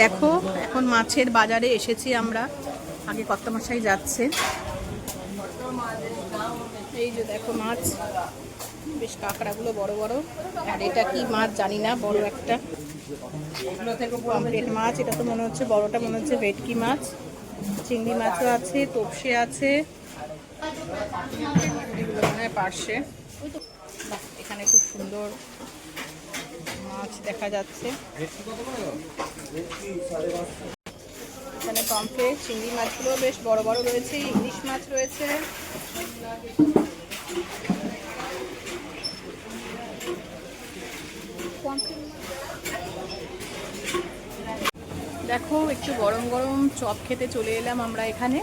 দেখো এখন মাছের বাজারে এসেছি আমরা। আগে কর্তামশাই যাচ্ছে। এই যে দেখো মাছ, বেশ কাঁকড়াগুলো বড় বড়। আর এটা কি মাছ জানি না, বড় একটা পমফ্রেট মাছ। এটা তো মনে হচ্ছে বড়টা, মনে হচ্ছে ভেটকি মাছ। চিংড়ি মাছও আছে, তোপসে আছে, এগুলো মনে হয় পার্শে। এখানে খুব সুন্দর মাছ দেখা যাচ্ছে। এখানে পমফ্রেট, চিংড়ি মাছগুলো বেশ বড় বড় রয়েছে, ইলিশ মাছ রয়েছে। দেখো একটু গরম গরম চপ খেতে চলে এলাম আমরা এখানে।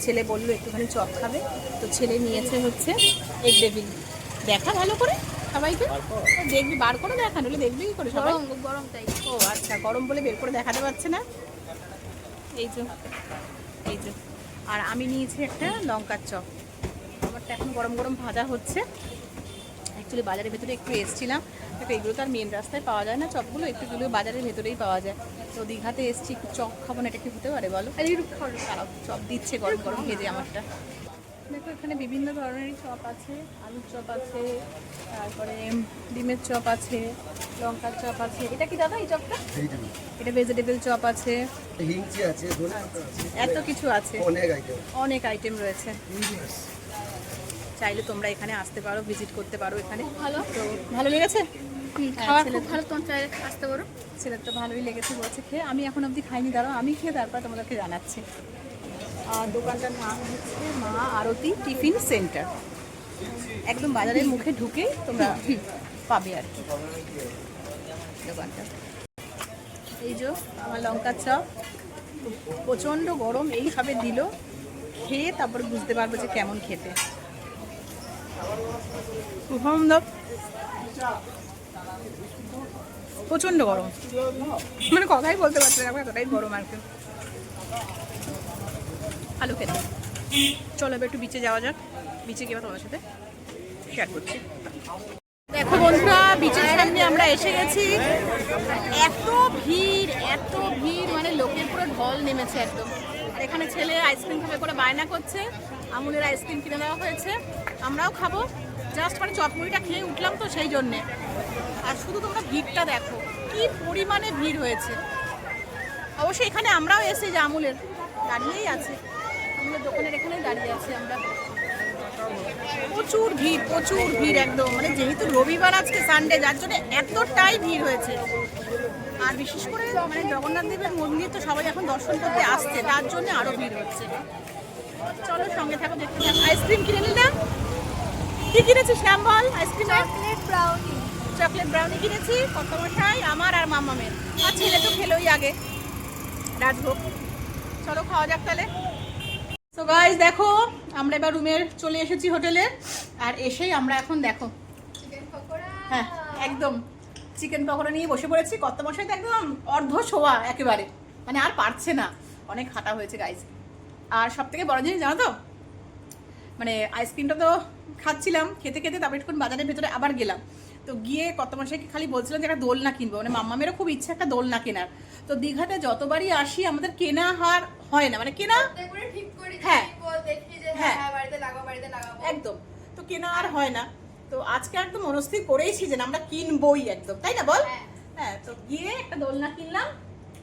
ছেলে বললো একটুখানি চপ খাবে, তো ছেলে নিয়েছে হচ্ছে এগ ডেভিল। দেখা ভালো করে সবাইকে, দেখবি বার করে দেখা, নইলে দেখবি কি করে সবাই? গরম তাই। ও আচ্ছা, গরম বলে বের করে দেখাতে পারছে না। এই যে, এই যে। আর আমি নিয়েছি একটা লঙ্কার চপ। আমারটা এখন গরম গরম ভাজা হচ্ছে। অ্যাকচুয়ালি বাজারের ভেতরে একটু এসছিলাম, একটু এগুলো তো আর মেন রাস্তায় পাওয়া যায় না চপগুলো, একটুগুলো বাজারের ভেতরেই পাওয়া যায়। তো দীঘাতে এসছি, একটু চপ খাবো না, এটা কি হতে পারে বলো? খারাপ চপ দিচ্ছে গরম গরম ভেজে আমারটা। দেখো এখানে বিভিন্ন ধরনেরই চপ আছে, আলুর চপ আছে, তারপরে ডিমের চপ আছে, লঙ্কার চপ আছে। এটা কি দাদা এই চপটা? এটা ভেজিটেবল চপ আছে, এত কিছু আছে, অনেক আইটেম রয়েছে। চাইলে তোমরা এখানে আসতে পারো, ভিজিট করতে পারো এখানে। ভালো, তো ভালো লেগেছে খাবার খুব ভালো, তোমরা চাইলে আসতে পারো। ছেলের তো ভালোই লেগেছে বলছে খেয়ে। আমি এখন অবধি খাইনি, দাঁড়াও আমি খেয়ে তারপর তোমাদেরকে জানাচ্ছি। আর দোকানটার নাম হচ্ছে মা আরতি টিফিন সেন্টার। একদম বাজারের মুখে ঢুকেই তোমরা পাবে আর কি দোকানটা। এই যে আমার লঙ্কার চপ, প্রচণ্ড গরম, এই সবে দিল, খেয়ে তারপরে বুঝতে পারবো যে কেমন খেতে। প্রচণ্ড গরম, মানে কথাই বলতে পারছি না, এতটাই গরম আর কি। আলু খেতে চলো এবার একটু বিচে যাওয়া যাক। বিচে গিয়ে তোমাদের সাথে শেয়ার করছি। দেখো বন্ধুরা, বিচের সামনে আমরা এসে গেছি। এত ভিড়, মানে লোকের পুরো ঢল নেমেছে একদম। আর এখানে ছেলে আইসক্রিম খাবে করে বায়না করছে, আমুলের আইসক্রিম কিনে দেওয়া হয়েছে, আমরাও খাবো। জাস্ট মানে চপমুড়িটা খেয়ে উঠলাম তো সেই জন্যে। আর শুধু তোমরা ভিড়টা দেখো, কি পরিমাণে ভিড় হয়েছে। অবশ্যই এখানে আমরাও এসে যে আমুলের দাঁড়িয়েই আছে, আমুলের দোকানের এখানেই দাঁড়িয়ে আছি আমরা। প্রচুর ভিড় একদম, মানে যেহেতু রবিবার আজকে সানডে, যার জন্য এতটাই ভিড় হয়েছে। আর বিশেষ করে মানে জগন্নাথ দেবের মন্দির তো সবাই এখন দর্শন করতে আসছে, তার জন্য আরো ভিড় হচ্ছে। চলো সঙ্গে থাকো, দেখতে থাকো। আইসক্রিম কিনে নিলাম। কি কিনেছিস নাম বল? আইসক্রিম চকলেট ব্রাউনি কিনেছি, কর্তামশাই, আমার আর মামামের। আর ছেলে তো খেলোই আগে রাজভোগ। চলো খাওয়া যাক তাহলে। সো গাইস দেখো, আমরা এবার রুমে চলে এসেছি হোটেলে। আর এসেই আমরা এখন দেখো, হ্যাঁ একদম চিকেন পকোড়া নিয়ে বসে পড়েছি। কর্তামশাই তো একদম অর্ধ শোয়া একেবারে, মানে আর পারছে না, অনেক হাঁটা হয়েছে গাইস। আর সব থেকে বড় জিনিস জানো তো, মানে আইসক্রিমটা তো খাচ্ছিলাম, খেতে খেতে তারপর একটু বাজারের ভেতরে আবার গেলাম। তো গিয়ে কর্তামশাইকে খালি বলছিলাম যে একটা দোলনা কিনবো, মানে মাম্মামেরও খুব ইচ্ছা একটা দোলনা কেনার। তো দীঘাতে যতবারই আসি আমাদের কেনা হার হয় না, মানে কেনা হ্যাঁ একদম, তো কেনা আর হয় না। তো আজকে একদম মনস্থির করেইছি যে আমরা কিনবই একদম, তাই না বল? হ্যাঁ, তো গিয়ে একটা দোলনা কিনলাম।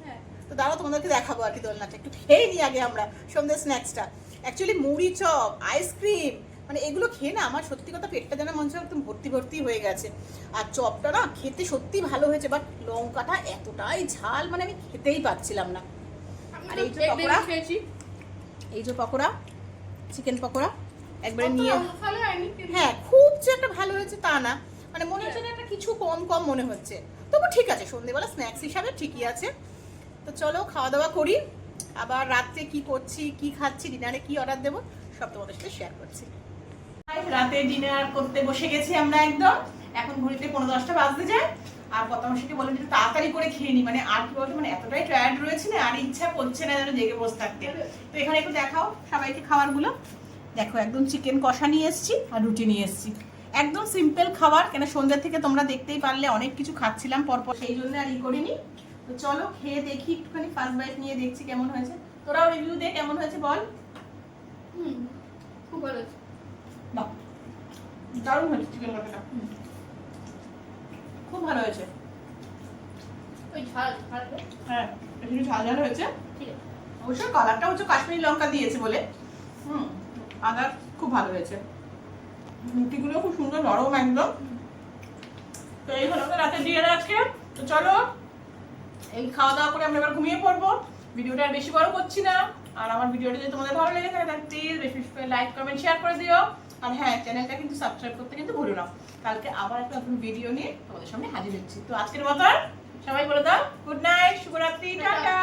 হ্যাঁ, তো দাঁড়াও তোমাদেরকে দেখাবো আর কি দোলনাটা। একটু খেয়ে নিই আগে আমরা সন্ধ্যের স্ন্যাক্সটা। অ্যাকচুয়ালি মুড়ি চপ, আইসক্রিম, মানে এগুলো খেয়ে না আমার সত্যি কথা পেটটা যেন মনে হচ্ছে একদম ভর্তি হয়ে গেছে। আর চপটা না খেতে সত্যি ভালো হয়েছে, বাট লঙ্কাটা এতটাই ঝাল, মানে আমি খেতেই পাচ্ছিলাম না। আর এই যে পকোড়া, এই যে পকোড়া, চিকেন পকোড়া একবারে নিয়ে, হ্যাঁ খুব যে একটা ভালো হয়েছে তা না, মানে মনে হচ্ছে না একটা কিছু কম মনে হচ্ছে। তবু ঠিক আছে, সন্ধ্যেবেলা স্ন্যাক্স হিসাবে ঠিকই আছে। তো চলো খাওয়া দাওয়া করি, আবার রাত্রে কি করছি, কি খাচ্ছি, ডিনারে কি অর্ডার দেবো সব তোমাদের সাথে শেয়ার করছি। রাতে ডিনার করতে বসে গেছি আমরা একদম। এখন ঘড়িতে 9:10 বাজতে যায়। আর কর্তামশাইকে বললাম যে তাড়াতাড়ি করে খেয়ে নি, মানে আর কি বলতো, মানে এতটাই টায়ার্ড রয়েছে না, আর ইচ্ছা করছে না যেন জেগে বসে থাকতে। তো এখানে একটু দেখাও সবাইকে খাবারগুলো। দেখো একদম চিকেন কষা নিয়ে এসেছি আর রুটি নিয়ে এসেছি, একদম সিম্পল খাবার। কেন সন্ধ্যা থেকে তোমরা দেখতেই পারলে অনেক কিছু খাচ্ছিলাম পরপর, সেই জন্য আর ই করিনি। তো চলো খেয়ে দেখি, একটুখানি ফার্স্ট বাইট নিয়ে দেখছি কেমন হয়েছে। তোরাও রিভিউ দে কেমন হয়েছে বল। খুব ভালো হয়েছে। বাহ, দারুণ হয়েছে চিকেন কষাটা, খুব ভালো হয়েছে। ওই ঝাল ঝাল হ্যাঁ একটু ঝাল ঝাল হয়েছে। ঠিক আছে। অবশ্য কালারটা হচ্ছে কাশ্মীরি লঙ্কা দিয়েছে বলে আদার খুব ভালো হয়েছে। রুটিগুলো খুব সুন্দর নরম একদম। তো এই হলো রাতের ডিনার আজকে। তো চলো এই খাওয়া দাওয়া করে আমরা এবার ঘুমিয়ে পড়বো। ভিডিওটা আর বেশি বড় করছি না। আর আমার ভিডিওটা যদি তোমাদের ভালো লেগে থাকে তাহলে প্লিজ বেশি বেশি করে লাইক কমেন্ট শেয়ার করে দিও। আর হ্যাঁ, চ্যানেলটা কিন্তু সাবস্ক্রাইব করতে কিন্তু ভুলো না। কালকে আবার একটা নতুন ভিডিও নিয়ে তোমাদের সামনে হাজির হচ্ছি। তো আজকের মতো সবাই বলে দাও গুড নাইট, শুভরাত্রি, টাটা।